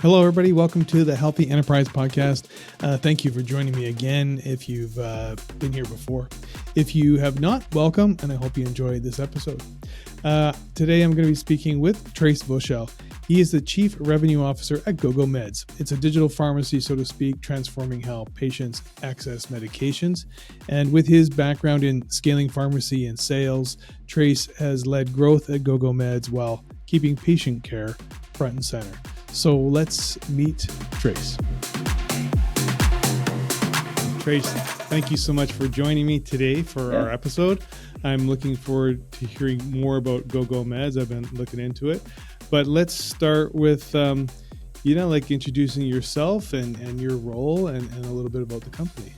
Hello, everybody. Welcome to the Healthy Enterprise Podcast. Thank you for joining me again if you've been here before. If you have not, welcome, and I hope you enjoyed this episode. Today, I'm going to be speaking with Trace Voshell. He is the Chief Revenue Officer at GoGoMeds. It's a digital pharmacy, so to speak, transforming how patients access medications. And with his background in scaling pharmacy and sales, Trace has led growth at GoGoMeds while keeping patient care front and center. So let's meet Trace. Trace, thank you so much for joining me today for our episode. I'm looking forward to hearing more about GoGoMeds. I've been looking into it. But let's start with, introducing yourself and your role and a little bit about the company.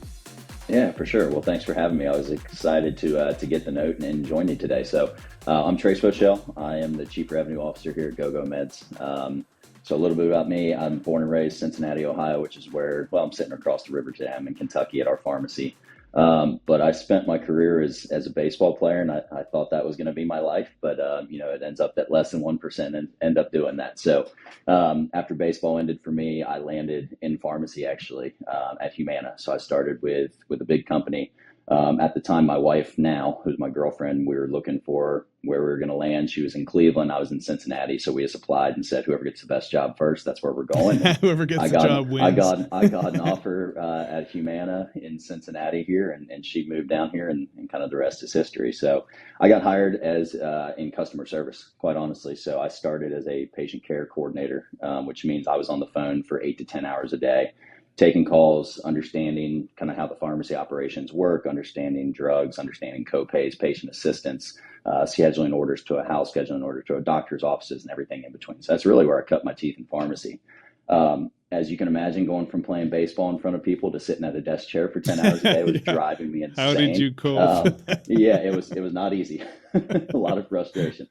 Yeah, for sure. Well, thanks for having me. I was excited to get the note and join you today. So I'm Trace Voshell. I am the Chief Revenue Officer here at GoGoMeds. So a little bit about me. I'm born and raised Cincinnati, Ohio, which is where, I'm sitting across the river today. I'm in Kentucky at our pharmacy. But I spent my career as a baseball player, and I thought that was going to be my life. But, it ends up that less than 1% and end up doing that. So after baseball ended for me, I landed in pharmacy, actually, at Humana. So I started with a big company. At the time, my wife now, who's my girlfriend, we were looking for where we were going to land. She was in Cleveland. I was in Cincinnati. So we just applied and said, whoever gets the best job first, that's where we're going. Whoever gets the job wins. I got an offer at Humana in Cincinnati here, and she moved down here, and kind of the rest is history. So I got hired as in customer service, quite honestly. So I started as a patient care coordinator, which means I was on the phone for 8 to 10 hours a day, taking calls, understanding kind of how the pharmacy operations work, understanding drugs, understanding co-pays, patient assistance, scheduling orders to a house, scheduling orders to a doctor's offices, and everything in between. So that's really where I cut my teeth in pharmacy. As you can imagine, going from playing baseball in front of people to sitting at a desk chair for 10 hours a day was driving me insane. How did you cope? It was not easy. A lot of frustration.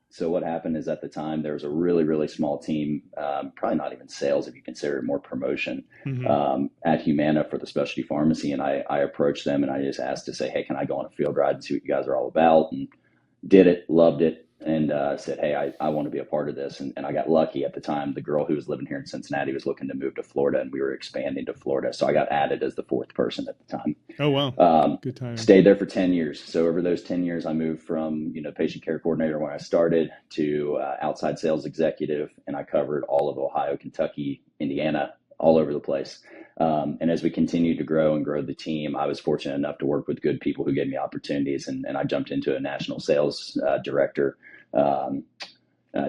So what happened is at the time there was a really, really small team, probably not even sales if you consider it more promotion, at Humana for the specialty pharmacy. And I approached them and I just asked to say, hey, can I go on a field ride and see what you guys are all about? And did it, loved it. And said, hey, I want to be a part of this. And I got lucky at the time. The girl who was living here in Cincinnati was looking to move to Florida, and we were expanding to Florida. So I got added as the fourth person at the time. Oh, wow. Good time. Stayed there for 10 years. So over those 10 years, I moved from, patient care coordinator when I started to outside sales executive. And I covered all of Ohio, Kentucky, Indiana, all over the place. And as we continued to grow and grow the team, I was fortunate enough to work with good people who gave me opportunities. And I jumped into a national sales director.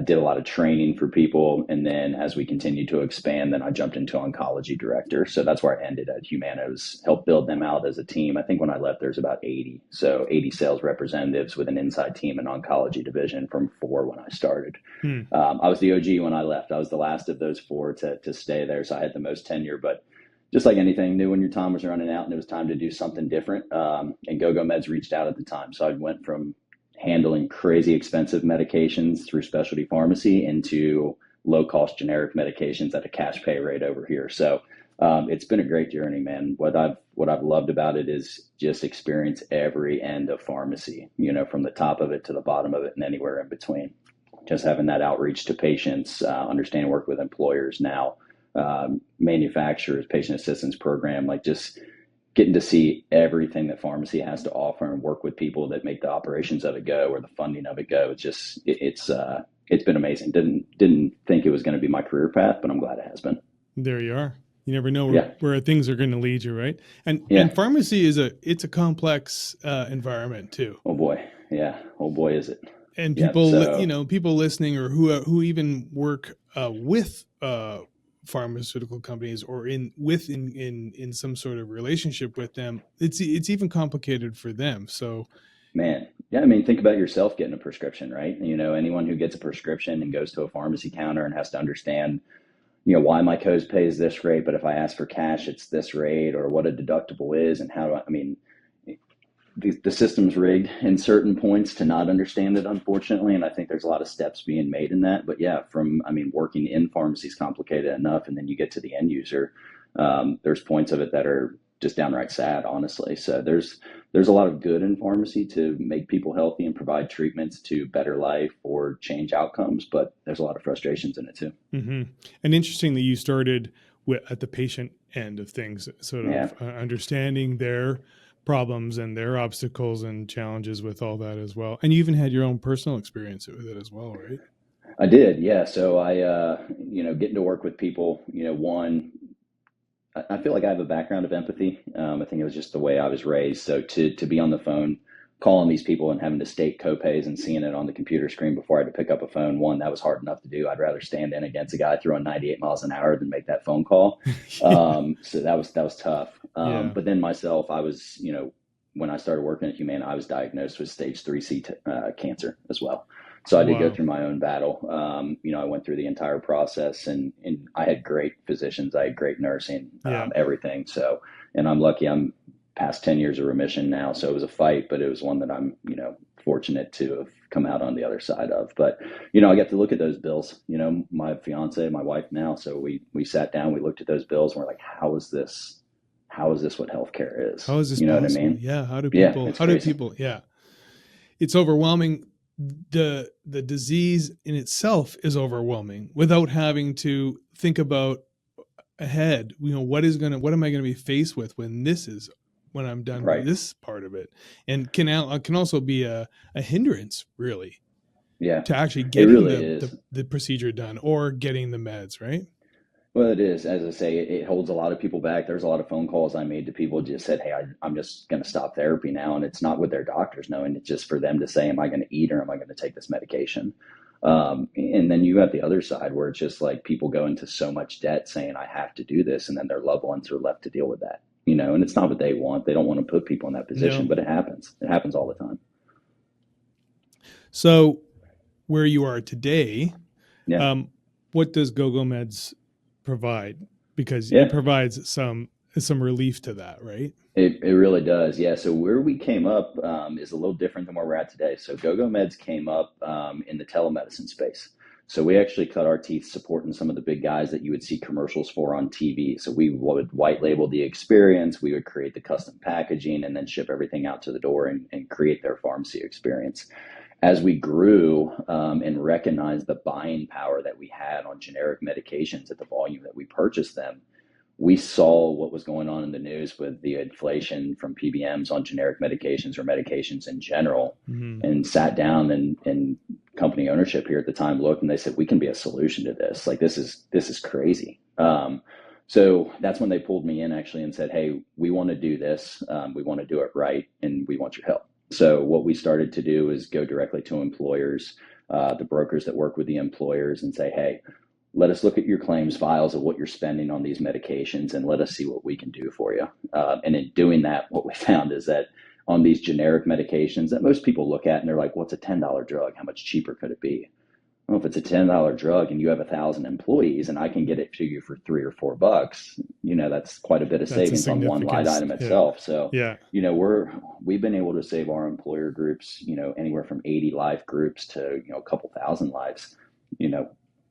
Did a lot of training for people. And then as we continued to expand, then I jumped into oncology director. So that's where I ended at Humana. It was helped build them out as a team. I think when I left, there's about 80. So 80 sales representatives with an inside team and oncology division from 4 when I started. I was the OG when I left. I was the last of those 4 to stay there. So I had the most tenure, but just like anything, knew when your time was running out and it was time to do something different. And GoGoMeds reached out at the time. So I went from handling crazy expensive medications through specialty pharmacy into low-cost generic medications at a cash pay rate over here. So it's been a great journey, man. What I've loved about it is just experience every end of pharmacy, from the top of it to the bottom of it and anywhere in between. Just having that outreach to patients, understanding work with employers now, manufacturers, patient assistance program, like just getting to see everything that pharmacy has to offer and work with people that make the operations of it go or the funding of it go. It's been amazing. Didn't think it was going to be my career path, but I'm glad it has been. There you are. You never know where things are going to lead you, right? And pharmacy it's a complex environment too. Oh boy. Yeah. Oh boy, is it. And people, people listening or who even work with pharmaceutical companies or in some sort of relationship with them, it's even complicated for them. So, man, yeah, I mean, think about yourself getting a prescription, right? Anyone who gets a prescription and goes to a pharmacy counter and has to understand, why my copay is this rate, but if I ask for cash, it's this rate, or what a deductible is, and how the system's rigged in certain points to not understand it, unfortunately. And I think there's a lot of steps being made in that. But yeah, working in pharmacy is complicated enough. And then you get to the end user. There's points of it that are just downright sad, honestly. So there's a lot of good in pharmacy to make people healthy and provide treatments to better life or change outcomes, but there's a lot of frustrations in it too. Mm-hmm. And interesting that you started at the patient end of things, sort Yeah, of understanding their problems and their obstacles and challenges with all that as well. And you even had your own personal experience with it as well, right? I did. Yeah. So getting to work with people, I feel like I have a background of empathy. I think it was just the way I was raised. So to be on the phone, calling these people and having to state copays and seeing it on the computer screen before I had to pick up a phone, one, that was hard enough to do. I'd rather stand in against a guy throwing 98 miles an hour than make that phone call. Yeah. So that was tough. Yeah. But then myself, I was, when I started working at Humana, I was diagnosed with stage 3C cancer as well. So I did go Wow. through my own battle. I went through the entire process, and I had great physicians. I had great nursing, Yeah. everything. So, and I'm lucky. I'm past 10 years of remission now. So it was a fight, but it was one that I'm, fortunate to have come out on the other side of. But, I got to look at those bills, my fiance, my wife now. So we sat down, we looked at those bills, and we're like, how is this what healthcare is? How is this You know what I possible? mean? Yeah. Yeah, it's crazy. Yeah. It's overwhelming. The disease in itself is overwhelming without having to think about ahead. What am I going to be faced with when I'm done with Right. this part of it? And can also be a hindrance, really, Yeah, to actually it getting really is. the procedure done or getting the meds, right? Well, it is. As I say, it holds a lot of people back. There's a lot of phone calls I made to people just said, hey, I'm just going to stop therapy now. And it's not with their doctors knowing. It's just for them to say, am I going to eat or am I going to take this medication? And then you have the other side where it's just like people go into so much debt saying, I have to do this. And then their loved ones are left to deal with that, and it's not what they want. They don't want to put people in that position, No. but it happens. It happens all the time. So where you are today, Yeah. what does GoGoMeds provide? Because it Yeah. provides some relief to that, right? It really does. Yeah. So where we came up is a little different than where we're at today. So GoGoMeds came up in the telemedicine space. So we actually cut our teeth supporting some of the big guys that you would see commercials for on TV. So we would white label the experience, we would create the custom packaging, and then ship everything out to the door and create their pharmacy experience. As we grew and recognized the buying power that we had on generic medications at the volume that we purchased them, we saw what was going on in the news with the inflation from PBMs on generic medications or medications in general, Mm-hmm. and sat down and company ownership here at the time looked and they said, we can be a solution to this. Like, this is crazy. So that's when they pulled me in actually and said, hey, we want to do this. We want to do it right. And we want your help. So what we started to do is go directly to employers, the brokers that work with the employers, and say, hey, let us look at your claims files of what you're spending on these medications and let us see what we can do for you. And in doing that, what we found is that on these generic medications that most people look at and they're like, what's a $10 drug? How much cheaper could it be? Well, if it's a $10 drug and you have 1,000 employees and I can get it to you for $3 or $4, that's quite a bit of That's a savings on one line significant, item yeah. itself. So, Yeah. we've been able to save our employer groups, anywhere from 80 life groups to, a couple thousand lives,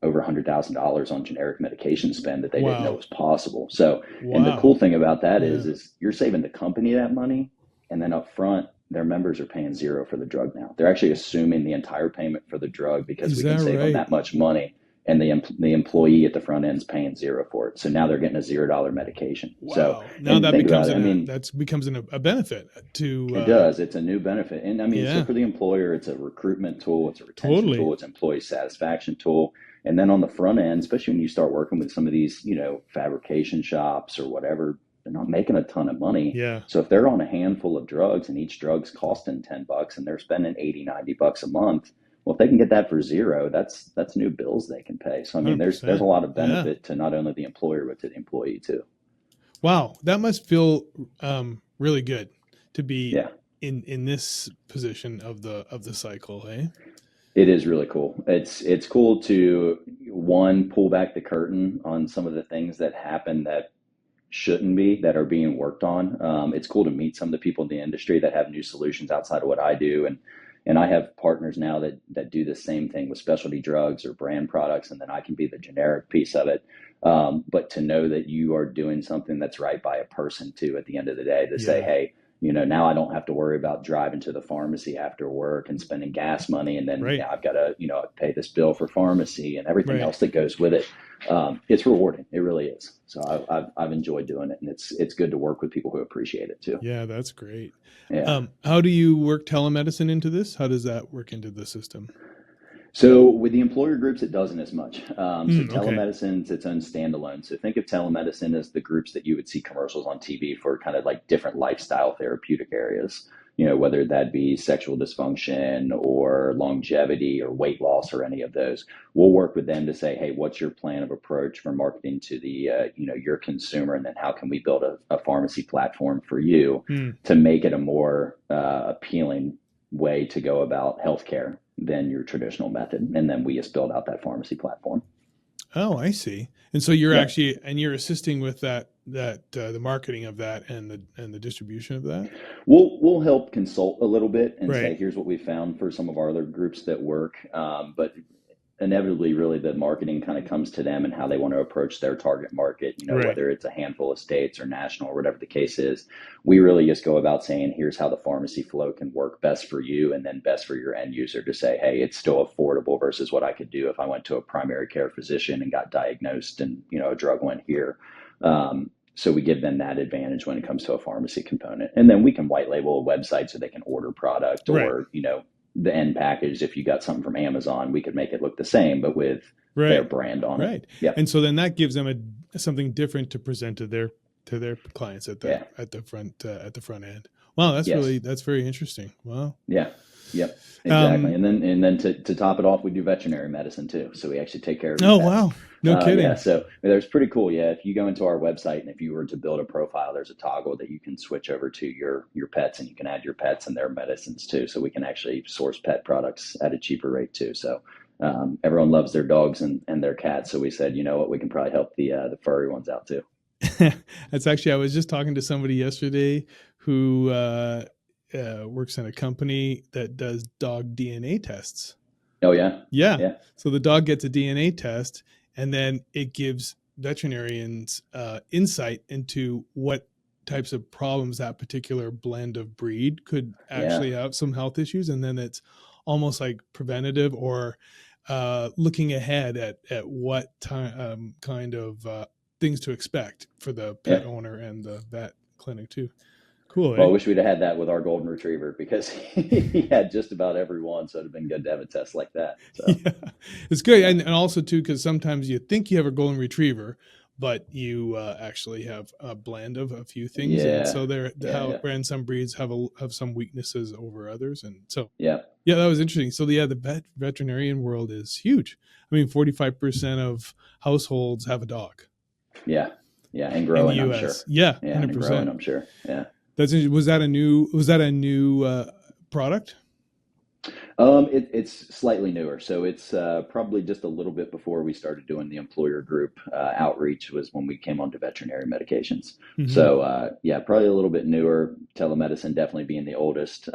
over $100,000 on generic medication spend that they didn't know Wow. was possible. So, and the Wow. cool thing about that Yeah. is you're saving the company that money, and then up front, their members are paying zero for the drug now. They're actually assuming the entire payment for the drug because Is we can that save them right? that much money, and the employee at the front end is paying zero for it. So now they're getting a $0 medication. Wow. So, Now and that think becomes about it. a benefit to. It does. It's a new benefit. And so Yeah. for the employer, it's a recruitment tool, it's a retention Totally. tool, it's an employee satisfaction tool. And then on the front end, especially when you start working with some of these, fabrication shops or whatever, they're not making a ton of money. Yeah. So if they're on a handful of drugs and each drug's costing $10 and they're spending $80-$90 a month, well, if they can get that for zero, that's new bills they can pay. So, there's 100%. a lot of benefit to not only the employer, but to the employee too. Wow. That must feel really good to be Yeah. in this position of the cycle, eh? It is really cool. It's cool to, one, pull back the curtain on some of the things that happen that shouldn't be, that are being worked on. It's cool to meet some of the people in the industry that have new solutions outside of what I do, And I have partners now that do the same thing with specialty drugs or brand products, and then I can be the generic piece of it. But to know that you are doing something that's right by a person too, at the end of the day, to say, Yeah. hey, now I don't have to worry about driving to the pharmacy after work and spending gas money. And then Right. I've got to, pay this bill for pharmacy and everything Right. else that goes with it. It's rewarding. It really is. So I've enjoyed doing it, and it's good to work with people who appreciate it too. Yeah, that's great. Yeah. How do you work telemedicine into this? How does that work into the system? So with the employer groups, it doesn't as much. So Okay. telemedicine's its own standalone. So think of telemedicine as the groups that you would see commercials on TV for kind of like different lifestyle therapeutic areas, whether that be sexual dysfunction or longevity or weight loss or any of those. We'll work with them to say, hey, what's your plan of approach for marketing to the, your consumer? And then how can we build a pharmacy platform for you Hmm. to make it a more appealing way to go about healthcare than your traditional method. And then we just build out that pharmacy platform. Oh, I see. And so you're Yeah. actually you're assisting with that the marketing of that and the distribution of that. We'll help consult a little bit and say, Right. here's what we found for some of our other groups that work. But inevitably, really, the marketing kind of comes to them and how they want to approach their target market, Right. whether it's a handful of states or national or whatever the case is. We really just go about saying, here's how the pharmacy flow can work best for you and then best for your end user, to say, hey, it's still affordable versus what I could do if I went to a primary care physician and got diagnosed and, a drug went here. So we give them that advantage when it comes to a pharmacy component. And then we can white label a website so they can order product, Right. or, the end package. If you got something from Amazon, we could make it look the same, but with their Right. brand on it. Right. Yeah. And so then that gives them something different to present to their clients at Yeah. the front end. Wow, Yes. that's very interesting. Wow. Yeah. Yep. Exactly. Um, And then to top it off, we do veterinary medicine too. So we actually take care of your oh pets. wow. No Yeah. kidding. So there's pretty cool. Yeah. If you go into our website and if you were to build a profile, there's a toggle that you can switch over to your pets, and you can add your pets and their medicines too. So we can actually source pet products at a cheaper rate too. So everyone loves their dogs and their cats. So we said, you know what, we can probably help the furry ones out too. That's actually, I was just talking to somebody yesterday who works in a company that does dog DNA tests. Oh yeah. Yeah. Yeah. So the dog gets a DNA test, and then it gives veterinarians insight into what types of problems that particular blend of breed could Yeah. actually have some health issues. And then it's almost like preventative or looking ahead at what time kind of things to expect for the pet Yeah. owner and the vet clinic too. Cool, Well, eh? I wish we'd have had that with our golden retriever, because he had just about every one. So it'd have been good to have a test like that. So Yeah, it's good, yeah. and also too, because sometimes you think you have a golden retriever, but you actually have a blend of a few things, and Yeah. so they're Yeah. how Yeah. and some breeds have some weaknesses over others, and so Yeah. yeah, that was interesting. So yeah, the veterinarian world is huge. I mean, 45% of households have a dog Yeah. Yeah. And in the growing, I'm U.S. sure. Yeah, Yeah. And growing, 100%. I'm sure. Yeah. That's was that a new product? It's slightly newer. So it's probably just a little bit before we started doing the employer group outreach was when we came onto veterinary medications. Hmm. So yeah, probably a little bit newer. Telemedicine definitely being the oldest.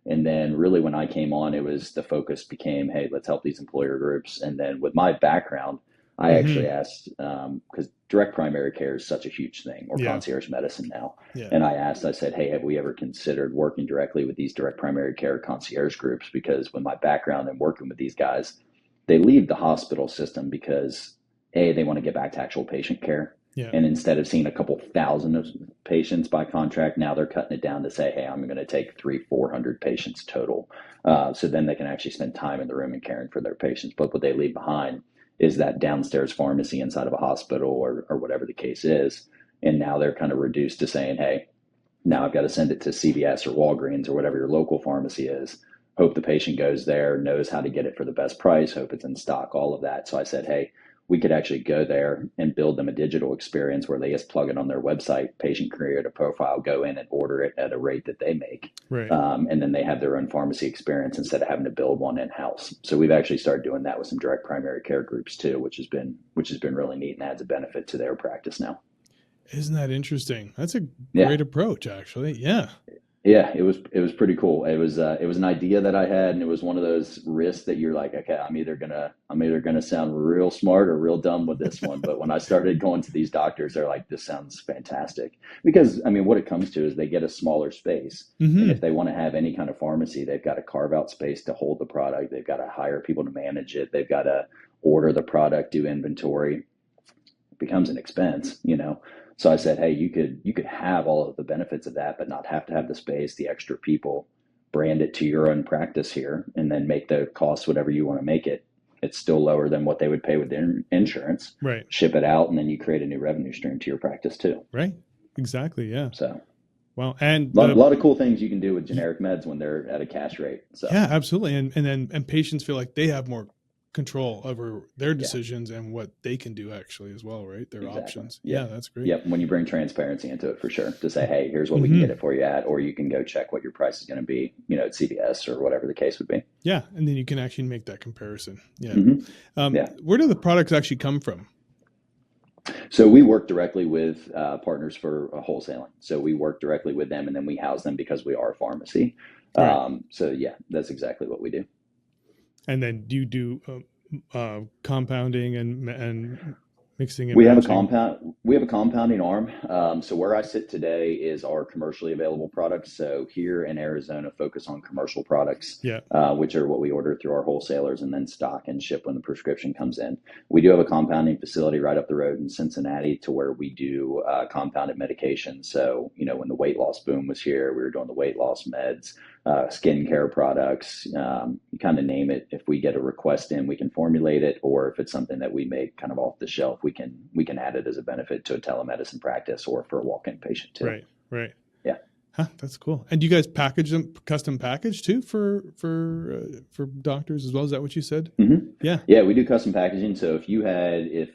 And then really when I came on, it was the focus became, hey, let's help these employer groups. And then with my background, I actually Hmm. asked, because direct primary care is such a huge thing, or Yeah, concierge medicine now. yeah, And I said, hey, have we ever considered working directly with these direct primary care concierge groups? Because with my background and working with these guys, they leave the hospital system because they want to get back to actual patient care. yeah. And instead of seeing a couple thousand of patients by contract, now they're cutting it down to say, hey, I'm going to take 300-400 patients total. So then they can actually spend time in the room and caring for their patients. But what they leave behind is that downstairs pharmacy inside of a hospital, or whatever the case is. And now they're kind of reduced to saying, hey, now I've got to send it to CVS or Walgreens or whatever your local pharmacy is. Hope the patient goes there, knows how to get it for the best price, hope it's in stock, all of that. So I said, hey, we could actually go there and build them a digital experience where they just plug it on their website, patient create a profile, go in and order it at a rate that they make. Right. And then they have their own pharmacy experience instead of having to build one in house. So we've actually started doing that with some direct primary care groups too, which has been really neat and adds a benefit to their practice now. Isn't that interesting? That's a Yeah. great approach, actually. Yeah. Yeah, it was pretty cool. It was an idea that I had, and it was one of those risks that you're like, okay, I'm either gonna sound real smart or real dumb with this one. But when I started going to these doctors, they're like, this sounds fantastic. Because I mean, what it comes to is they get a smaller space, and if Mm-hmm. they want to have any kind of pharmacy, they've got to carve out space to hold the product. They've got to hire people to manage it. They've got to order the product, do inventory. Becomes an expense. So I said, hey, you could have all of the benefits of that, but not have to have the space, the extra people, brand it to your own practice here, and then make the cost whatever you want to make it. It's still lower than what they would pay with their insurance. Right. Ship it out, and then you create a new revenue stream to your practice too. Right. Exactly. Yeah. So Well, and a lot of cool things you can do with generic meds when they're at a cash rate. So yeah, absolutely. And patients feel like they have more control over their yeah, decisions and what they can do actually as well, right? Their exactly. options. Yeah, Yep. that's great. Yep. When you bring transparency into it, for sure, to say, hey, here's what we can Mm-hmm. get it for you at, or you can go check what your price is going to be, at CVS or whatever the case would be. Yeah, and then you can actually make that comparison. Yeah. Hmm. Yeah. Where do the products actually come from? So we work directly with partners for wholesaling. So we work directly with them, and then we house them because we are a pharmacy. Right. So yeah, that's exactly what we do. And then do you do compounding and mixing and We have a matching? compound. We have a compounding arm. So where I sit today is our commercially available products. So here in Arizona, focus on commercial products, Yeah. which are what we order through our wholesalers and then stock and ship when the prescription comes in. We do have a compounding facility right up the road in Cincinnati to where we do compounded medication. So when the weight loss boom was here, we were doing the weight loss meds, skincare products, you kind of name it. If we get a request in, we can formulate it, or if it's something that we make kind of off the shelf, we can add it as a benefit to a telemedicine practice or for a walk-in patient too. Right. Right. Yeah. Huh, that's cool. And do you guys package them, custom package too for doctors as well? Is that what you said? Mm-hmm. Yeah. Yeah, we do custom packaging. So if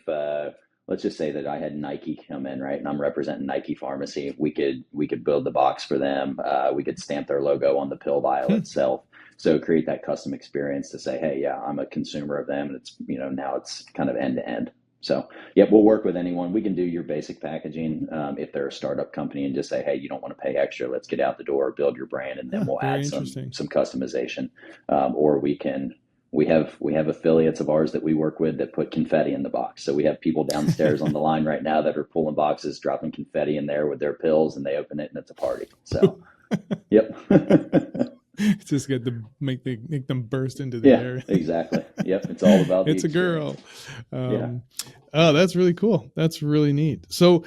let's just say that I had Nike come in, right, and I'm representing Nike Pharmacy, we could build the box for them. We could stamp their logo on the pill vial Hmm. itself. So create that custom experience to say, hey, yeah, I'm a consumer of them, and it's now it's kind of end to end. So yeah, we'll work with anyone. We can do your basic packaging if they're a startup company and just say, hey, you don't want to pay extra. Let's get out the door, build your brand, and then Huh, we'll very add some interesting. some customization. Or we have affiliates of ours that we work with that put confetti in the box. So we have people downstairs on the line right now that are pulling boxes, dropping confetti in there with their pills, and they open it and it's a party. So yep. Just get to make them burst into the Yeah, air. exactly. Yep. It's all about the It's a girl. experience. Yeah. Oh, that's really cool. That's really neat. So,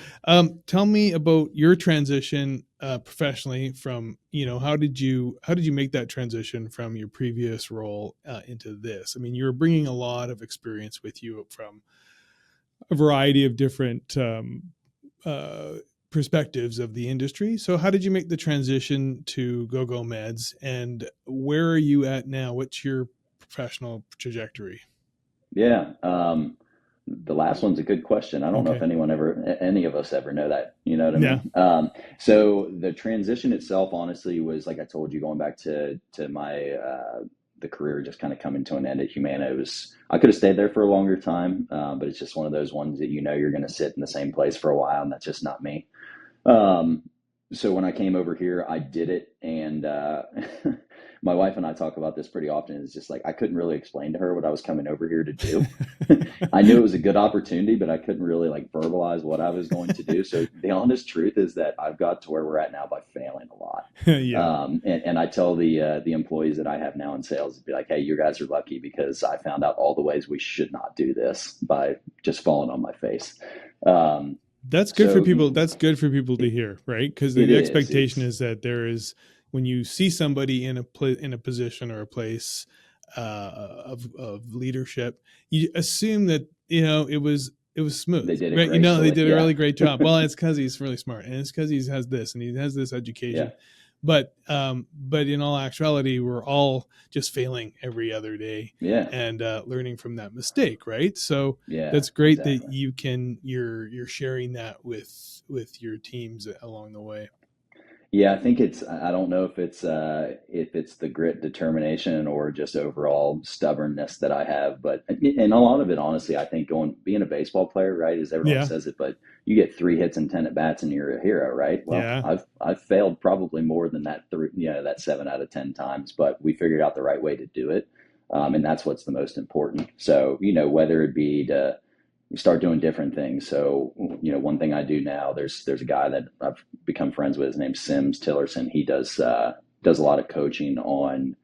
tell me about your transition professionally from, how did you make that transition from your previous role into this? I mean, you're bringing a lot of experience with you from a variety of different uh, perspectives of the industry. So, how did you make the transition to GoGoMeds, and where are you at now? What's your professional trajectory? Yeah. The last one's a good question. I don't know if Okay. any of us ever know that. You know what I Yeah. mean? So the transition itself, honestly, was like I told you, going back to my the career just kind of coming to an end at Humana. I could have stayed there for a longer time, but it's just one of those ones that you're going to sit in the same place for a while, and that's just not me. Um, so when I came over here, I did it, and my wife and I talk about this pretty often. It's just like I couldn't really explain to her what I was coming over here to do. I knew it was a good opportunity, but I couldn't really like verbalize what I was going to do. So the honest truth is that I've got to where we're at now by failing a lot. Yeah. And I tell the employees that I have now in sales, be like, hey, you guys are lucky because I found out all the ways we should not do this by just falling on my face. Um, That's good for so people. That's good for people to hear, right? Because it the is. expectation is that there is, when you see somebody in a position or a place of leadership, you assume that it was smooth, They did it right? They gracefully. did a Yeah. really great job. Well, it's because he's really smart, and it's because he has this, and he has this education. Yeah. But in all actuality, we're all just failing every other day Yeah. and learning from that mistake, right? So Yeah. that's great that Exactly. you're sharing that with your teams along the way. Yeah, I think I don't know if it's the grit, determination, or just overall stubbornness that I have, but and a lot of it, honestly, I think being a baseball player, right, as everyone Yeah. says it, but you get 3 hits and 10 at bats and you're a hero, right? Well, Yeah. I've failed probably more than that three, that 7 out of 10 times, but we figured out the right way to do it, and that's what's the most important. So, whether it be to you start doing different things. So, one thing I do now, there's a guy that I've become friends with. His name's Sims Tillerson. He does a lot of coaching on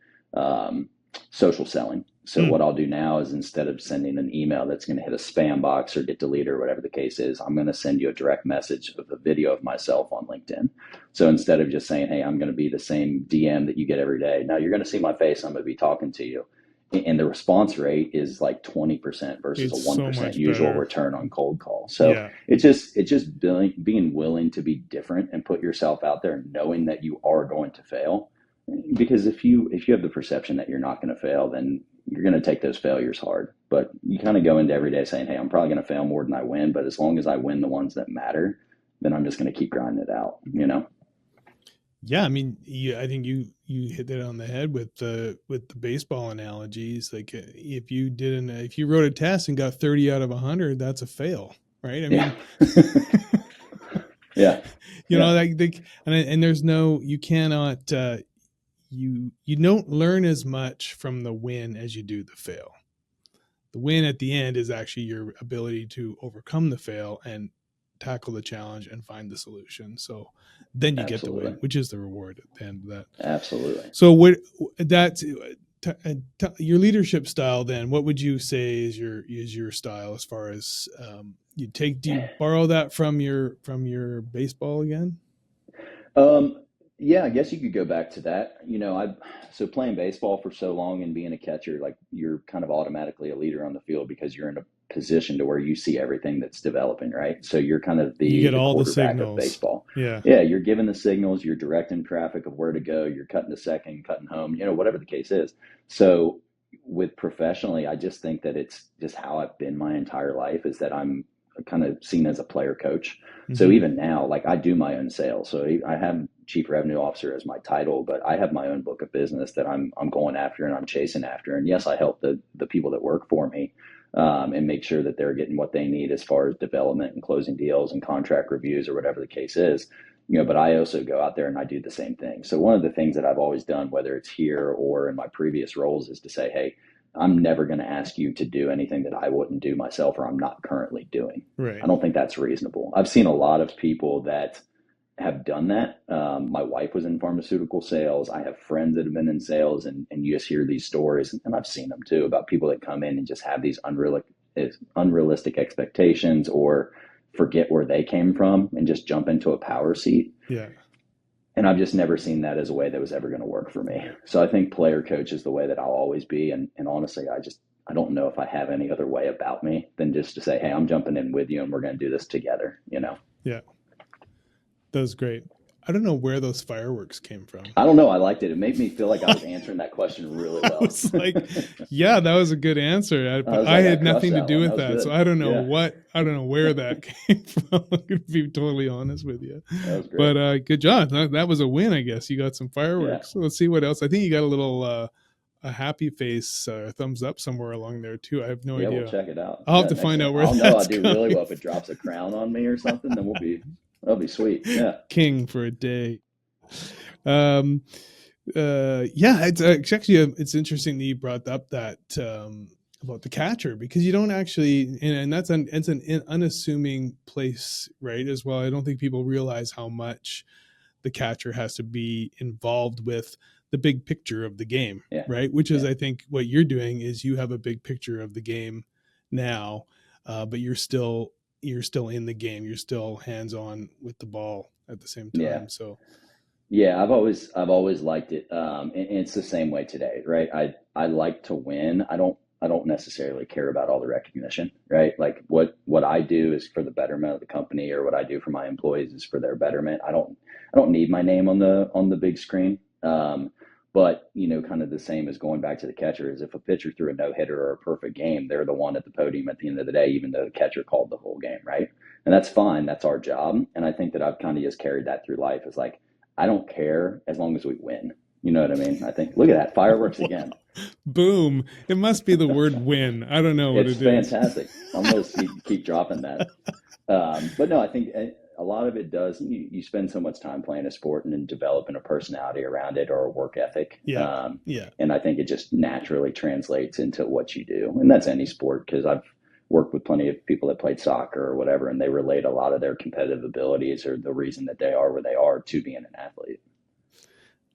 social selling. So Mm. what I'll do now is, instead of sending an email that's going to hit a spam box or get deleted or whatever the case is, I'm going to send you a direct message of a video of myself on LinkedIn. So instead of just saying, hey, I'm going to be the same DM that you get every day, now you're going to see my face. I'm going to be talking to you. And the response rate is like 20% versus a It's so 1% much usual better. return on cold call. So Yeah. it's just being willing to be different and put yourself out there, knowing that you are going to fail. Because if you have the perception that you're not going to fail, then you're going to take those failures hard. But you kind of go into every day saying, hey, I'm probably going to fail more than I win, but as long as I win the ones that matter, then I'm just going to keep grinding it out. Yeah, I mean, I think you hit it on the head with the baseball analogies. Like, if you wrote a test and got 30 out of 100, that's a fail, right? I Yeah. mean, Yeah. Yeah. and there's no, you cannot, you don't learn as much from the win as you do the fail. The win at the end is actually your ability to overcome the fail and tackle the challenge and find the solution. So then you get the win, Absolutely. which is the reward at the end of that. Absolutely. So what that's your leadership style. Then what would you say is your style as far as do you borrow that from your baseball again? Um, yeah, I guess you could go back to that. So playing baseball for so long and being a catcher, like, you're kind of automatically a leader on the field because you're in a position to where you see everything that's developing, right? So you're kind of You the get the all the quarterback of signals. baseball. Yeah. Yeah, you're giving the signals, you're directing traffic of where to go, you're cutting to second, cutting home, whatever the case is. So with professionally, I just think that it's just how I've been my entire life, is that I'm kind of seen as a player coach. So Mm-hmm. even now, like, I do my own sales. So I have chief revenue officer as my title, but I have my own book of business that I'm going after and I'm chasing after. And yes, I help the people that work for me, and make sure that they're getting what they need as far as development and closing deals and contract reviews or whatever the case is. But I also go out there and I do the same thing. So one of the things that I've always done, whether it's here or in my previous roles, is to say, hey, I'm never going to ask you to do anything that I wouldn't do myself or I'm not currently doing. I Right. don't think that's reasonable. I've seen a lot of people that have done that. My wife was in pharmaceutical sales. I have friends that have been in sales, and you just hear these stories, and I've seen them too, about people that come in and just have these unrealistic expectations, or forget where they came from and just jump into a power seat. Yeah. And I've just never seen that as a way that was ever going to work for me. So I think player coach is the way that I'll always be. And honestly, I don't know if I have any other way about me than just to say, hey, I'm jumping in with you and we're going to do this together. Yeah. That was great. I don't know where those fireworks came from. I don't know. I liked it. It made me feel like I was answering that question really I well. was like, yeah, that was a good answer. I But was I like, I had crushed nothing to that do one. with That was that. So good. I don't know Yeah, I don't know where that came from. I'm going to be totally honest with you. that was great. But good job. That was a win, I guess. You got some Yeah. fireworks. So let's see what else. I think you got a little a happy face thumbs up somewhere along there too. I have no Yeah, we'll idea. check it out. I'll have Yeah, to next find time out where I'll know I that's do really coming well. If it drops a crown on me or something, then that'll be sweet. Yeah. king for a day. Um, yeah, it's actually it's interesting that you brought up that about the catcher, because you don't actually, and that's it's an unassuming place, right? As well, I don't think people realize how much the catcher has to be involved with the big picture of the game, Yeah. right? Which is, Yeah. I think, what you're doing is you have a big picture of the game now, but you're still in the game. You're still hands on with the ball at the same Yeah. time. So Yeah, I've always liked it, and it's the same way today, right? I like to win. I don't necessarily care about all the recognition, right? Like, what I do is for the betterment of the company, or what I do for my employees is for their betterment. I don't need my name on the big screen. But kind of the same as going back to the catcher, is if a pitcher threw a no hitter or a perfect game, they're the one at the podium at the end of the day, even though the catcher called the whole game, right? And that's fine. That's our job. And I think that I've kind of just carried that through life. It's like, I don't care as long as we win. You know what I mean? I think, look at that, fireworks again. Boom. It must be the word win. I don't know what It's it is. fantastic. I'm going to keep dropping that. But no, I think a lot of it does. You spend so much time playing a sport and then developing a personality around it or a work ethic. Yeah. Yeah. And I think it just naturally translates into what you do. And that's any sport, because I've worked with plenty of people that played soccer or whatever, and they relate a lot of their competitive abilities or the reason that they are where they are to being an athlete.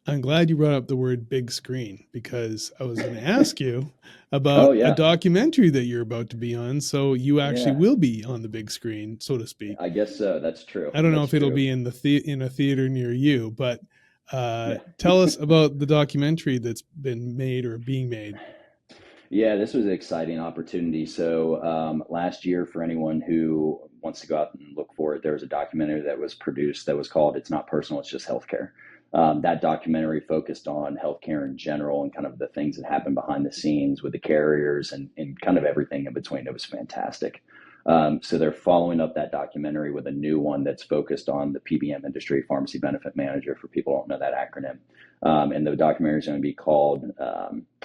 I'm glad you brought up the word big screen, because I was going to ask you Oh, about a yeah. documentary that you're about to be on. So you actually Yeah. will be on the big screen, so to speak. I guess so. That's true. I don't know That's if it'll true. be in in a theater near you, but Yeah. tell us about the documentary that's been made or being made. Yeah, this was an exciting opportunity. So last year, for anyone who wants to go out and look for it, there was a documentary that was produced that was called "It's Not Personal, It's Just Healthcare." That documentary focused on healthcare in general and kind of the things that happen behind the scenes with the carriers and kind of everything in between. It was fantastic. So they're following up that documentary with a new one that's focused on the PBM industry, pharmacy benefit manager, for people who don't know that acronym. And the documentary is going to be called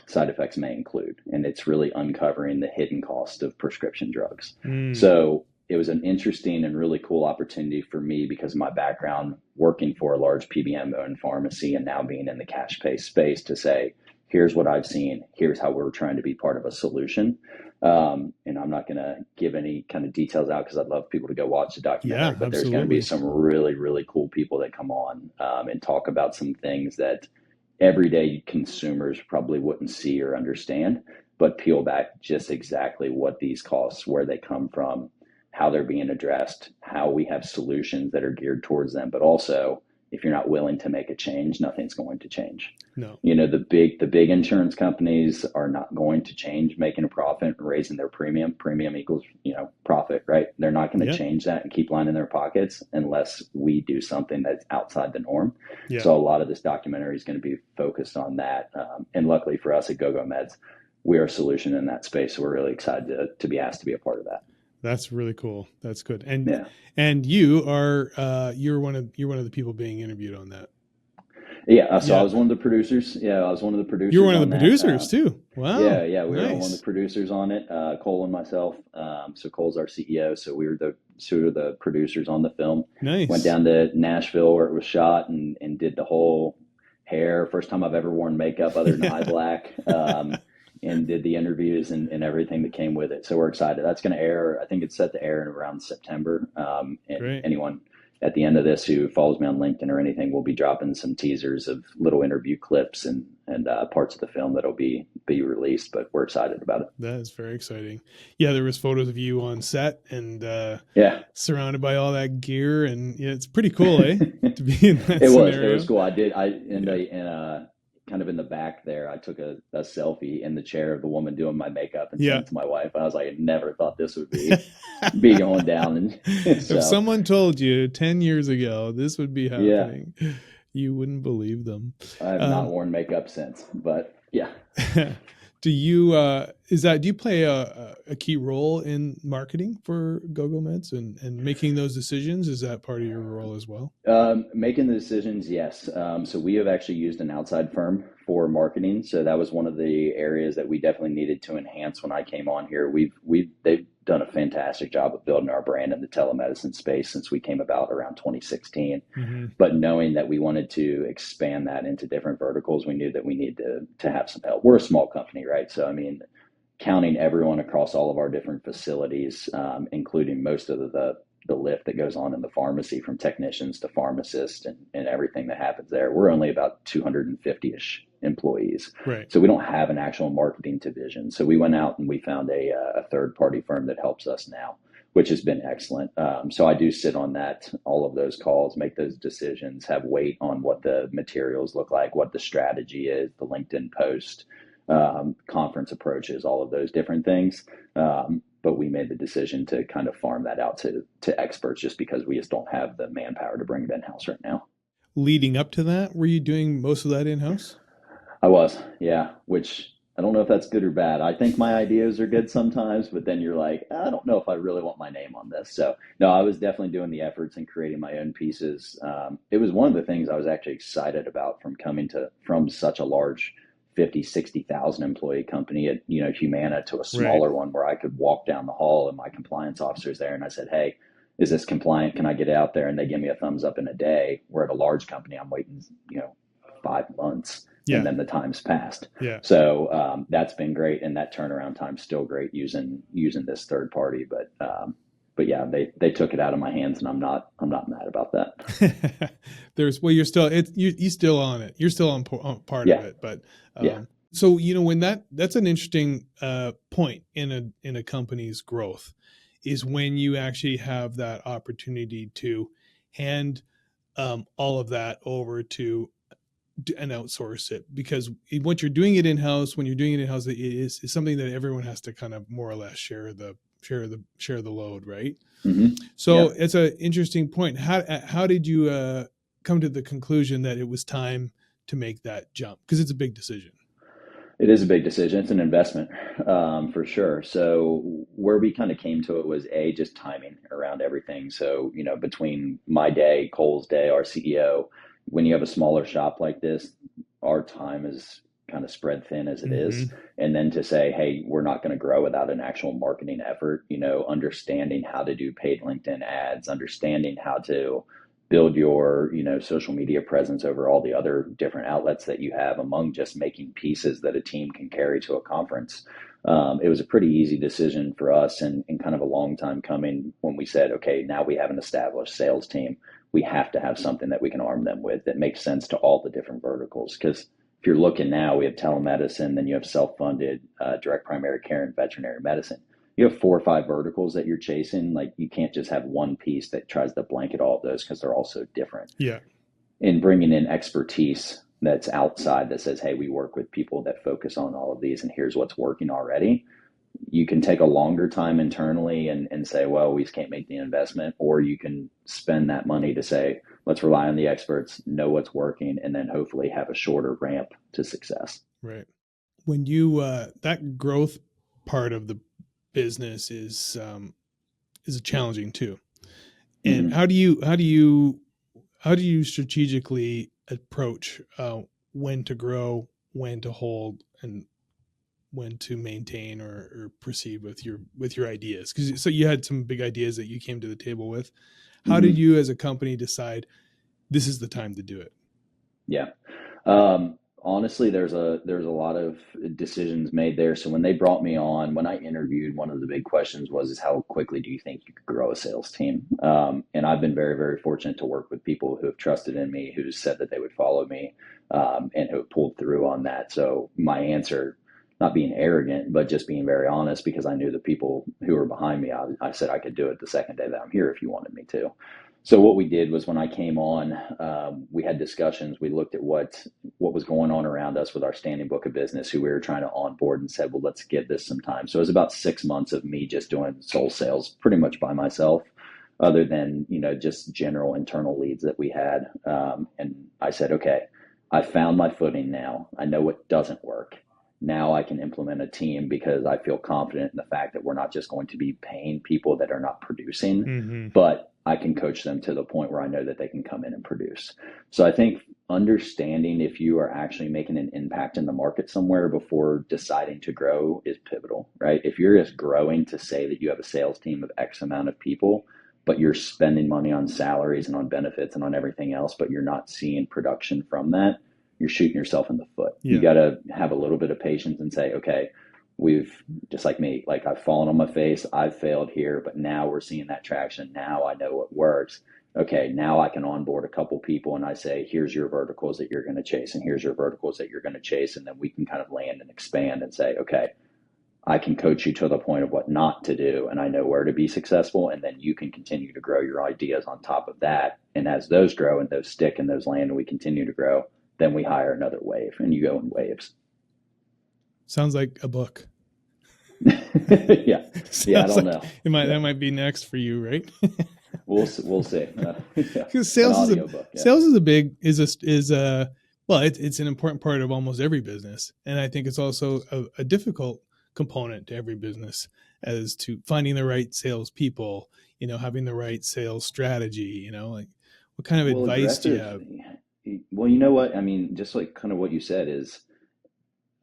Side Effects May Include, and it's really uncovering the hidden cost of prescription drugs. Mm, So it was an interesting and really cool opportunity for me because of my background working for a large PBM owned pharmacy and now being in the cash pay space to say, here's what I've seen, here's how we're trying to be part of a solution. And I'm not going to give any kind of details out because I'd love people to go watch the yeah, documentary, but there's going to be absolutely. some really, really cool people that come on and talk about some things that everyday consumers probably wouldn't see or understand, but peel back just exactly what these costs, where they come from, how they're being addressed, how we have solutions that are geared towards them. But also, if you're not willing to make a change, nothing's going to change. No. You know, the big insurance companies are not going to change making a profit and raising their premium. Premium equals, profit, right? They're not going to Yeah. change that and keep lining their pockets unless we do something that's outside the norm. Yeah. So a lot of this documentary is going to be focused on that. And luckily for us at GoGoMeds, we are a solution in that space. So we're really excited to be asked to be a part of that. That's really cool. That's good. Yeah. And you are you're one of the people being interviewed on that. Yeah. So I Yeah. was one of the producers. Yeah. I was one of the You're producers one of the on that. producers too. Wow. Yeah. We were one of the Nice. producers on it, Cole and myself. So Cole's our CEO. So we were the producers on the film. Went Nice. down to Nashville where it was shot and did the whole hair. First time I've ever worn makeup other than eye black. And did the interviews and everything that came with it. So we're excited. That's going to air. I think it's set to air in around September. And Great. anyone at the end of this who follows me on LinkedIn or anything, we'll be dropping some teasers of little interview clips and parts of the film that'll be released. But we're excited about it. That is very exciting. Yeah, there was photos of you on set and Yeah, surrounded by all that gear, and yeah, it's pretty cool, eh? To be in that it scenario. was cool. I did. Kind of in the back there, I took a selfie in the chair of the woman doing my makeup and sent Yeah. it to my wife. And I was like, I never thought this would be going down. And so, If someone told you 10 years ago this would be yeah, happening, you wouldn't believe them. I have not worn makeup since, but yeah. Do you do you play a key role in marketing for GoGoMeds and making those decisions? Is that part of your role as well? Making the decisions, yes. So we have actually used an outside firm for marketing. So that was one of the areas that we definitely needed to enhance when I came on here. They've done a fantastic job of building our brand in the telemedicine space since we came about around 2016. Mm-hmm. But knowing that we wanted to expand that into different verticals, we knew that we needed to have some help. We're a small company, right? So, I mean, counting everyone across all of our different facilities, including most of the lift that goes on in the pharmacy from technicians to pharmacists and everything that happens there, we're only about 250-ish employees. Right. So we don't have an actual marketing division. So we went out and we found a third-party firm that helps us now, which has been excellent. So I do sit on all of those calls, make those decisions, have weight on what the materials look like, what the strategy is, the LinkedIn post, conference approaches, all of those different things. But we made the decision to kind of farm that out to experts just because we just don't have the manpower to bring it in-house right now. Leading up to that, were you doing most of that in-house? I was, yeah, which I don't know if that's good or bad. I think my ideas are good sometimes, but then you're like, I don't know if I really want my name on this. So no, I was definitely doing the efforts and creating my own pieces. It was one of the things I was actually excited about from coming to from such a large 50, 60,000 employee company at, Humana to a Right. smaller one where I could walk down the hall and my compliance officer's there. And I said, hey, is this compliant? Can I get out there? And they give me a thumbs up in a day. Where at a large company, I'm waiting, 5 months, and Yeah. then the time's passed. Yeah. So that's been great, and that turnaround time's still great using this third party. But yeah, they took it out of my hands, and I'm not mad about that. You're still you still on it. You're still on part of Yeah, it, but yeah, so when that's an interesting point in a company's growth is when you actually have that opportunity to hand all of that over to and outsource it, because what you're doing it in house, when you're doing it in house, it is something that everyone has to kind of more or less share the load, right? hmm So yep. it's an interesting point. How did you come to the conclusion that it was time to make that jump? Because it's a big decision. It is a big decision. It's an investment, for sure. So where we kind of came to it was just timing around everything. So, between my day, Cole's day, our CEO, when you have a smaller shop like this, our time is kind of spread thin as it Mm-hmm. is. And then to say, hey, we're not going to grow without an actual marketing effort, understanding how to do paid LinkedIn ads, understanding how to build your social media presence over all the other different outlets that you have, among just making pieces that a team can carry to a conference. It was a pretty easy decision for us, and kind of a long time coming, when we said, okay, now we have an established sales team, we have to have something that we can arm them with that makes sense to all the different verticals. Because if you're looking now, we have telemedicine, then you have self-funded direct primary care and veterinary medicine. You have 4 or 5 verticals that you're chasing. Like, you can't just have one piece that tries to blanket all of those, because they're all so different. Yeah. In bringing in expertise that's outside, that says, hey, we work with people that focus on all of these, and here's what's working already. You can take a longer time internally and say, well, we just can't make the investment, or you can spend that money to say, let's rely on the experts, know what's working, and then hopefully have a shorter ramp to success. Right. When you that growth part of the business is challenging too. And Mm-hmm. how do you strategically approach when to grow, when to hold, and when to maintain or proceed with your ideas? Because so you had some big ideas that you came to the table with. How did Mm-hmm. you as a company decide this is the time to do it? Yeah. Honestly, there's a lot of decisions made there. So when they brought me on, when I interviewed, one of the big questions was, is how quickly do you think you could grow a sales team? And I've been very, very fortunate to work with people who have trusted in me, who said that they would follow me, and who have pulled through on that. So my answer, not being arrogant, but just being very honest, because I knew the people who were behind me, I said I could do it the second day that I'm here if you wanted me to. So what we did was, when I came on, we had discussions. We looked at what was going on around us with our standing book of business, who we were trying to onboard, and said, well, let's give this some time. So it was about 6 months of me just doing sole sales pretty much by myself, other than, just general internal leads that we had. And I said, okay, I found my footing now. I know what doesn't work. Now I can implement a team, because I feel confident in the fact that we're not just going to be paying people that are not producing, Mm-hmm. but I can coach them to the point where I know that they can come in and produce. So I think understanding if you are actually making an impact in the market somewhere before deciding to grow is pivotal, right? If you're just growing to say that you have a sales team of X amount of people, but you're spending money on salaries and on benefits and on everything else, but you're not seeing production from that, you're shooting yourself in the foot. You Yeah. got to have a little bit of patience and say, okay, we've, just like me, like, I've fallen on my face, I've failed here, but now we're seeing that traction. Now I know what works. Okay, now I can onboard a couple people, and I say, here's your verticals that you're going to chase, and here's your verticals that you're going to chase. And then we can kind of land and expand and say, okay, I can coach you to the point of what not to do, and I know where to be successful. And then you can continue to grow your ideas on top of that. And as those grow and those stick and those land and we continue to grow, then we hire another wave, and you go in waves. Sounds like a book. Yeah. Yeah. I Sounds don't like know. that Yeah. might be next for you, right? We'll see. Yeah. Because An audio book. Yeah. sales is a big is a Well, it's an important part of almost every business. And I think it's also a difficult component to every business as to finding the right salespeople, having the right sales strategy, like what kind of Well, advice do you aggressive. have? Well, you know what? I mean, just like kind of what you said is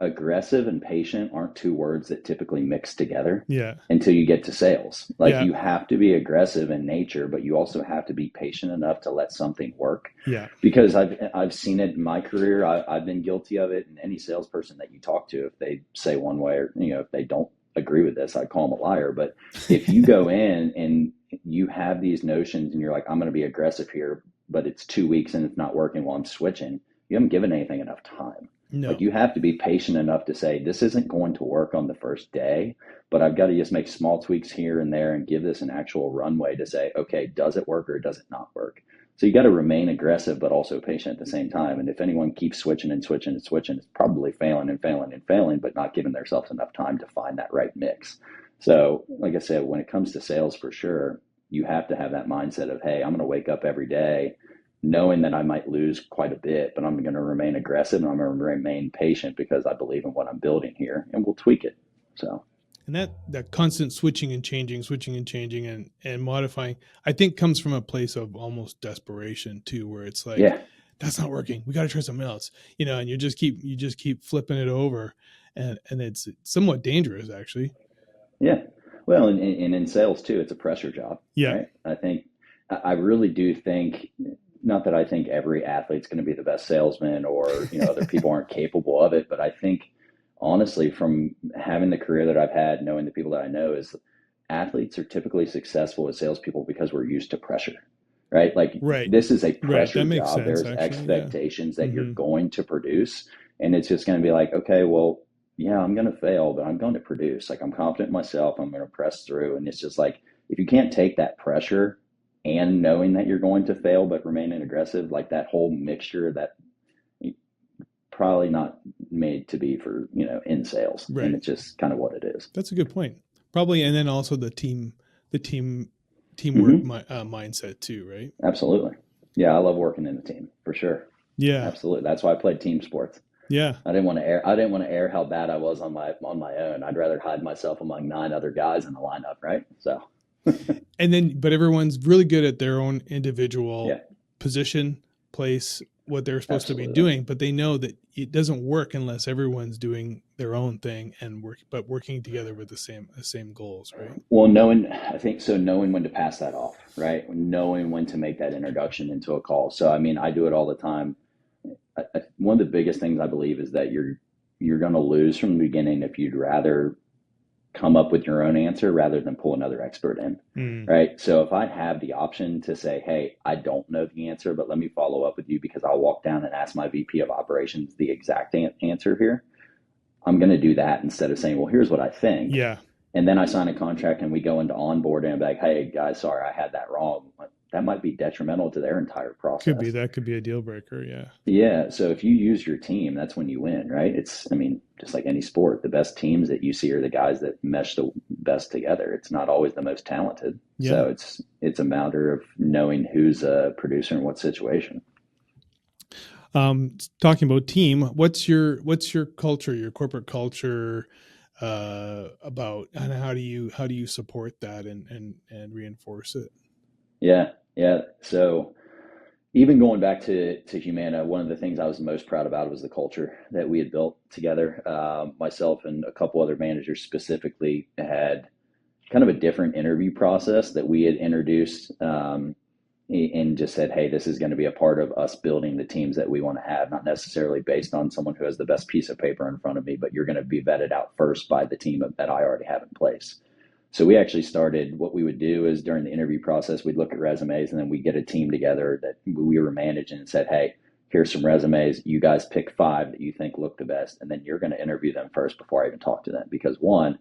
aggressive and patient aren't two words that typically mix together Yeah. until you get to sales. Like Yeah. you have to be aggressive in nature, but you also have to be patient enough to let something work. Yeah. Because I've seen it in my career. I've been guilty of it. And any salesperson that you talk to, if they say one way or if they don't agree with this, I call them a liar. But if you go in and you have these notions and you're like, I'm going to be aggressive here, but it's 2 weeks and it's not working while I'm switching, you haven't given anything enough time. Like No. you have to be patient enough to say, this isn't going to work on the first day, but I've got to just make small tweaks here and there and give this an actual runway to say, okay, does it work or does it not work? So you got to remain aggressive, but also patient at the same time. And if anyone keeps switching and switching and switching, it's probably failing and failing and failing, but not giving themselves enough time to find that right mix. So like I said, when it comes to sales, for sure, you have to have that mindset of, hey, I'm going to wake up every day knowing that I might lose quite a bit, but I'm going to remain aggressive and I'm going to remain patient because I believe in what I'm building here, and we'll tweak it. So, and that constant switching and changing and modifying, I think comes from a place of almost desperation too, where it's like, yeah, that's not working, we got to try something else, and you just keep flipping it over, and it's somewhat dangerous actually. yeah. Well, and in sales too, it's a pressure job, Yeah. right? I really do think, not that I think every athlete's going to be the best salesman or, other people aren't capable of it, but I think honestly, from having the career that I've had, knowing the people that I know, is athletes are typically successful as salespeople because we're used to pressure, right? Like Right. this is a Right. pressure That makes job. sense There's actually. Yeah. expectations that you're Mm-hmm. going to produce, and it's just going to be like, okay, well, yeah, I'm going to fail, but I'm going to produce. Like I'm confident in myself. I'm going to press through, and it's just like if you can't take that pressure and knowing that you're going to fail but remaining aggressive, like that whole mixture, that probably not made to be for in sales, and Right. it's just kind of what it is. That's a good point. Probably, and then also the teamwork Hmm. mindset too, right? Absolutely. Yeah, I love working in a team for sure. Yeah. Absolutely. That's why I played team sports. Yeah. I didn't want to air how bad I was on my own. I'd rather hide myself among 9 other guys in the lineup, right? So And then, but everyone's really good at their own individual yeah, position, place, what they're supposed to be absolutely. doing, but they know that it doesn't work unless everyone's doing their own thing and working together with the same goals, right? Well, I think so, knowing when to pass that off, right? Knowing when to make that introduction into a call. So, I mean, I do it all the time. One of the biggest things I believe is that you're going to lose from the beginning if you'd rather come up with your own answer rather than pull another expert in, Mm. right? So if I have the option to say, hey, I don't know the answer, but let me follow up with you because I'll walk down and ask my VP of operations the exact answer here, I'm going to do that instead of saying, well, here's what I think. Yeah. And then I sign a contract and we go into onboard and I'm like, hey, guys, sorry, I had that wrong. That might be detrimental to their entire process. That could be a deal breaker. Yeah. Yeah. So if you use your team, that's when you win, right? I mean, just like any sport, the best teams that you see are the guys that mesh the best together. It's not always the most talented. Yeah. So it's a matter of knowing who's a producer in what situation. Talking about team, what's your culture, your corporate culture, about, and how do you support that and reinforce it? Yeah. Yeah. So even going back to Humana, one of the things I was most proud about was the culture that we had built together. Myself and a couple other managers specifically had kind of a different interview process that we had introduced, and just said, hey, this is going to be a part of us building the teams that we want to have, not necessarily based on someone who has the best piece of paper in front of me, but you're going to be vetted out first by the team that I already have in place. So we actually started, what we would do is during the interview process, we'd look at resumes and then we'd get a team together that we were managing and said, hey, here's some resumes. You guys pick 5 that you think look the best. And then you're going to interview them first before I even talk to them. Because one,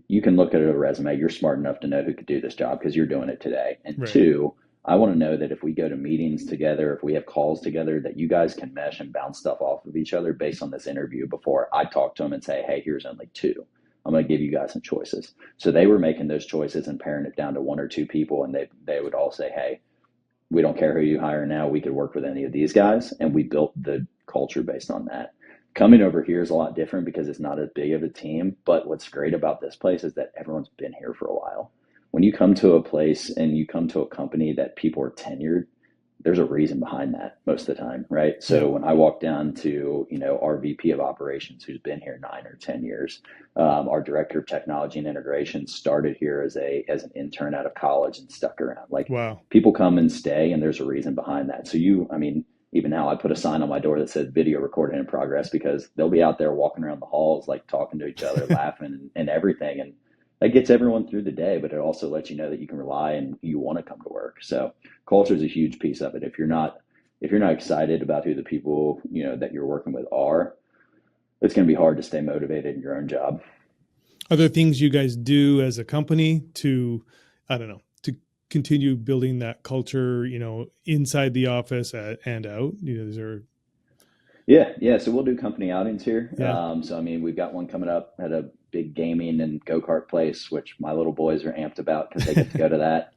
you can look at a resume. You're smart enough to know who could do this job because you're doing it today. And Right. 2, I want to know that if we go to meetings together, if we have calls together, that you guys can mesh and bounce stuff off of each other based on this interview before I talk to them and say, hey, here's only 2. I'm going to give you guys some choices. So they were making those choices and paring it down to 1 or 2 people. And they would all say, hey, we don't care who you hire now. We could work with any of these guys. And we built the culture based on that. Coming over here is a lot different because it's not as big of a team. But what's great about this place is that everyone's been here for a while. When you come to a place and you come to a company that people are tenured, there's a reason behind that most of the time, right? So when I walk down to, our VP of operations, who's been here 9 or 10 years, our director of technology and integration started here as an intern out of college and stuck around. Like, Wow. people come and stay, and there's a reason behind that. So even now I put a sign on my door that says video recording in progress, because they'll be out there walking around the halls, like talking to each other, laughing and everything. And that gets everyone through the day, but it also lets you know that you can rely and you want to come to work. So culture is a huge piece of it. If you're not excited about who the people, that you're working with are, it's going to be hard to stay motivated in your own job. Are there things you guys do as a company to, I don't know, to continue building that culture, inside the office and out? Is there... Yeah. So we'll do company outings here. Yeah. We've got one coming up at a big gaming and go-kart place, which my little boys are amped about because they get to go to that.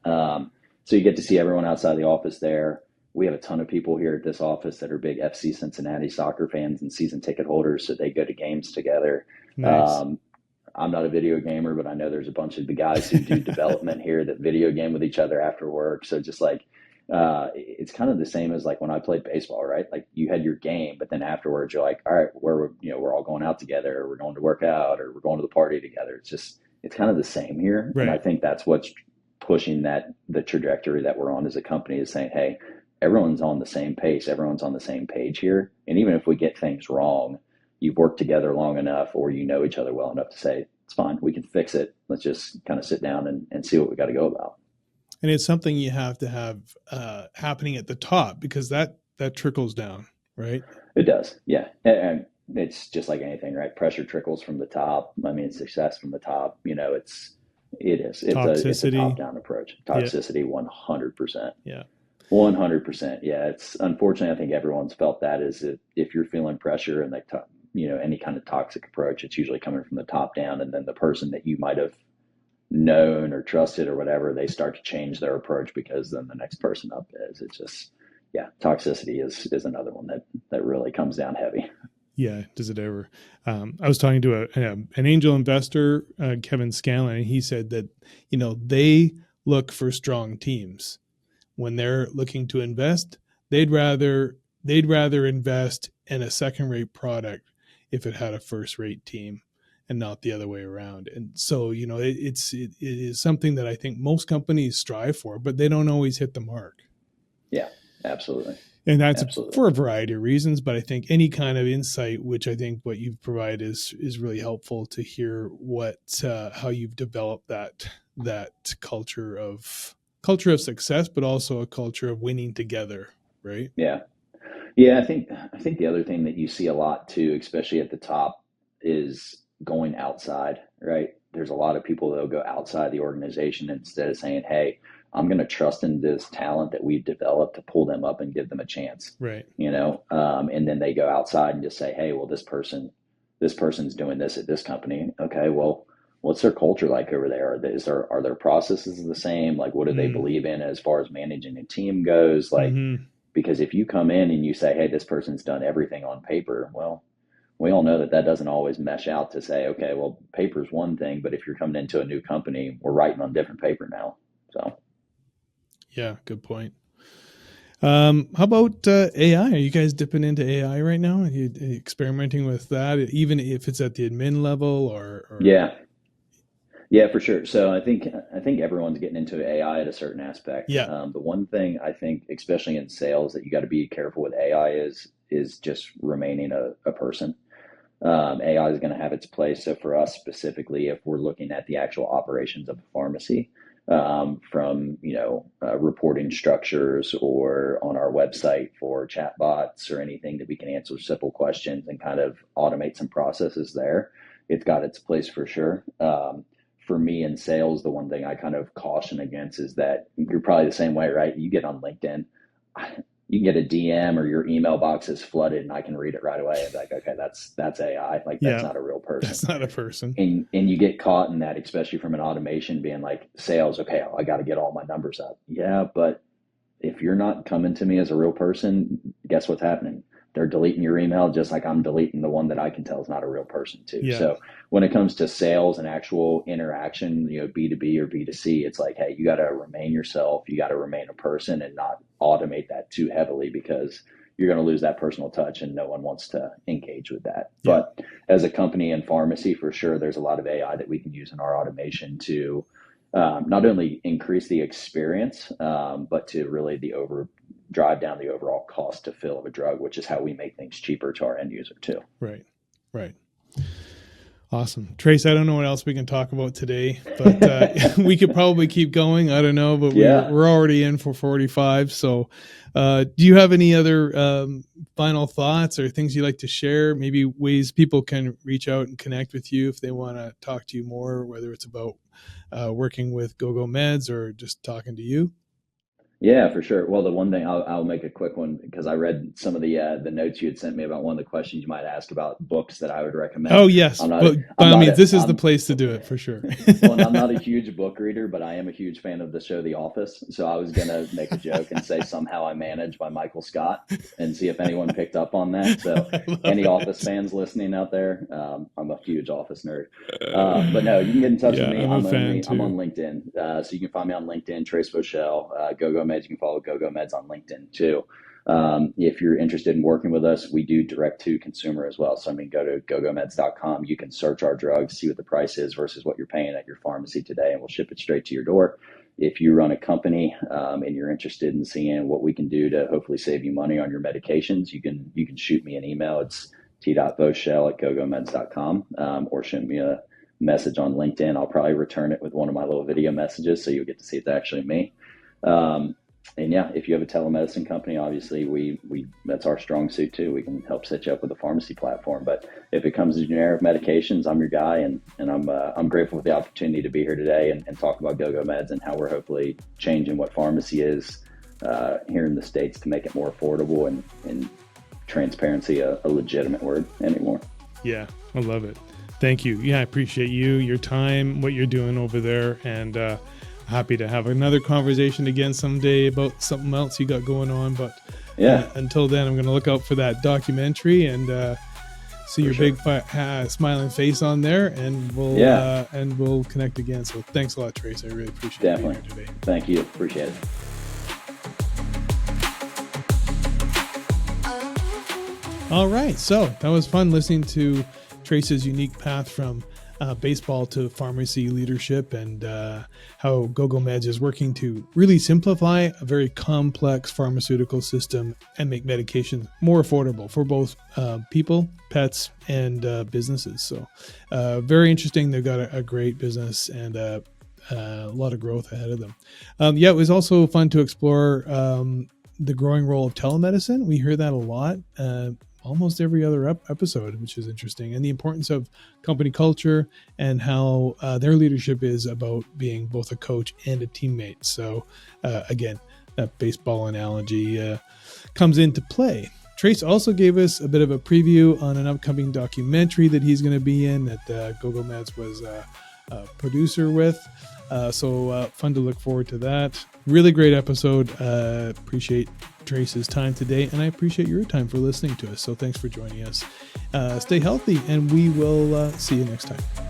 So you get to see everyone outside the office there. We have a ton of people here at this office that are big FC Cincinnati soccer fans and season ticket holders, so they go to games together. Nice. I'm not a video gamer, but I know there's a bunch of the guys who do development here that video game with each other after work. So just like, it's kind of the same as like when I played baseball, right? Like you had your game, but then afterwards you're like, all right, we're all going out together, or we're going to work out, or we're going to the party together. It's kind of the same here. Right. And I think that's what's pushing the trajectory that we're on as a company, is saying, hey, everyone's on the same pace. Everyone's on the same page here. And even if we get things wrong, you've worked together long enough, or you know each other well enough to say, it's fine, we can fix it. Let's just kind of sit down and see what we got to go about. And it's something you have to have happening at the top, because that trickles down, right? It does, yeah. And it's just like anything, right? Pressure trickles from the top. Success from the top. It's a top-down approach. Toxicity, 100%. Yeah. 100%. Yeah. It's unfortunately, I think everyone's felt that, is if you're feeling pressure and any kind of toxic approach, it's usually coming from the top down, and then the person that you might have known or trusted or whatever, they start to change their approach because then the next person up is. It's just, yeah, toxicity is another one that really comes down heavy. Yeah, does it ever? I was talking to an angel investor, Kevin Scanlon, and he said that they look for strong teams when they're looking to invest. They'd rather invest in a second-rate product if it had a first-rate team, and not the other way around. And so, it is something that I think most companies strive for, but they don't always hit the mark. Yeah, absolutely. And that's for a variety of reasons, but I think any kind of insight, which I think what you've provided is really helpful to hear how you've developed that culture of success, but also a culture of winning together, right? Yeah. Yeah, I think the other thing that you see a lot too, especially at the top, is going outside, right? There's a lot of people that'll go outside the organization instead of saying, hey, I'm going to trust in this talent that we've developed to pull them up and give them a chance. Right. And then they go outside and just say, hey, well, this person's doing this at this company. Okay, well, what's their culture like over there? Are their processes the same? Like, what do they believe in as far as managing a team goes? Like, because if you come in and you say, hey, this person's done everything on paper, well, we all know that doesn't always mesh out to say, okay, well, paper's one thing, but if you're coming into a new company, we're writing on different paper now. So. Yeah, good point. How about AI? Are you guys dipping into AI right now? Are you experimenting with that, even if it's at the admin level or? Yeah, for sure. So I think everyone's getting into AI at a certain aspect. Yeah. The one thing I think, especially in sales, that you got to be careful with AI is just remaining a person. AI is going to have its place. So for us specifically, if we're looking at the actual operations of a pharmacy, from reporting structures or on our website for chatbots or anything that we can answer simple questions and kind of automate some processes there, it's got its place for sure. For me in sales, the one thing I kind of caution against is that you're probably the same way, right? You get on LinkedIn, you can get a DM or your email box is flooded and I can read it right away. I'm like, okay, that's AI. Like, that's not a real person. That's not a person. And you get caught in that, especially from an automation being like sales. Okay, I got to get all my numbers up. Yeah, but if you're not coming to me as a real person, guess what's happening? they're deleting your email just like I'm deleting the one that I can tell is not a real person too. Yeah. So when it comes to sales and actual interaction, B2B or B2C, it's like, hey, you got to remain yourself. You got to remain a person and not automate that too heavily, because you're going to lose that personal touch and no one wants to engage with that. Yeah. But as a company in pharmacy, for sure, there's a lot of AI that we can use in our automation to not only increase the experience, but to really drive down the overall cost to fill of a drug, which is how we make things cheaper to our end user too. Right. Awesome. Trace, I don't know what else we can talk about today, but we could probably keep going. I don't know, but we're already in for 45. So do you have any other final thoughts or things you'd like to share? Maybe ways people can reach out and connect with you if they want to talk to you more, whether it's about working with GoGoMeds or just talking to you? Yeah, for sure. Well, the one thing I'll make a quick one, because I read some of the notes you had sent me about one of the questions you might ask about books that I would recommend. Oh yes, but by all means, this is the place to do it for sure. Well, I'm not a huge book reader, but I am a huge fan of the show The Office. So I was gonna make a joke and say Somehow I Manage by Michael Scott, and see if anyone picked up on that. So any Office fans listening out there, I'm a huge Office nerd. But no, you can get in touch with me. I'm on LinkedIn, so you can find me on LinkedIn, Trace Voshell, GoGoMeds. You can follow GoGoMeds on LinkedIn too. If you're interested in working with us, we do direct to consumer as well. So go to GoGoMeds.com. You can search our drugs, see what the price is versus what you're paying at your pharmacy today, and we'll ship it straight to your door. If you run a company and you're interested in seeing what we can do to hopefully save you money on your medications, you can shoot me an email. It's t.voshell@gogomeds.com, or shoot me a message on LinkedIn. I'll probably return it with one of my little video messages, so you'll get to see it's actually me. And yeah, if you have a telemedicine company, obviously we that's our strong suit too. We can help set you up with a pharmacy platform. But if it comes to generic medications, I'm your guy, and I'm grateful for the opportunity to be here today and talk about GoGoMeds and how we're hopefully changing what pharmacy is here in the States to make it more affordable and transparency a legitimate word anymore. Yeah, I love it. Thank you. Yeah, I appreciate you, your time, what you're doing over there, and happy to have another conversation again someday about something else you got going on. But until then, I'm going to look out for that documentary and see your big smiling face on there, and we'll connect again. So thanks a lot, Trace. I really appreciate being here today. Thank you. Appreciate it. All right. So that was fun listening to Trace's unique path from baseball to pharmacy leadership, and how GoGoMeds is working to really simplify a very complex pharmaceutical system and make medication more affordable for both people, pets, and businesses. So very interesting. They've got a great business and a lot of growth ahead of them. It was also fun to explore the growing role of telemedicine. We hear that a lot. Almost every other episode, which is interesting, and the importance of company culture and how their leadership is about being both a coach and a teammate. So again, that baseball analogy comes into play. Trace also gave us a bit of a preview on an upcoming documentary that he's going to be in that GoGoMeds was a producer with. So fun to look forward to that. Really great episode. Appreciate Trace's time today, and I appreciate your time for listening to us. So thanks for joining us. Stay healthy, and we will see you next time.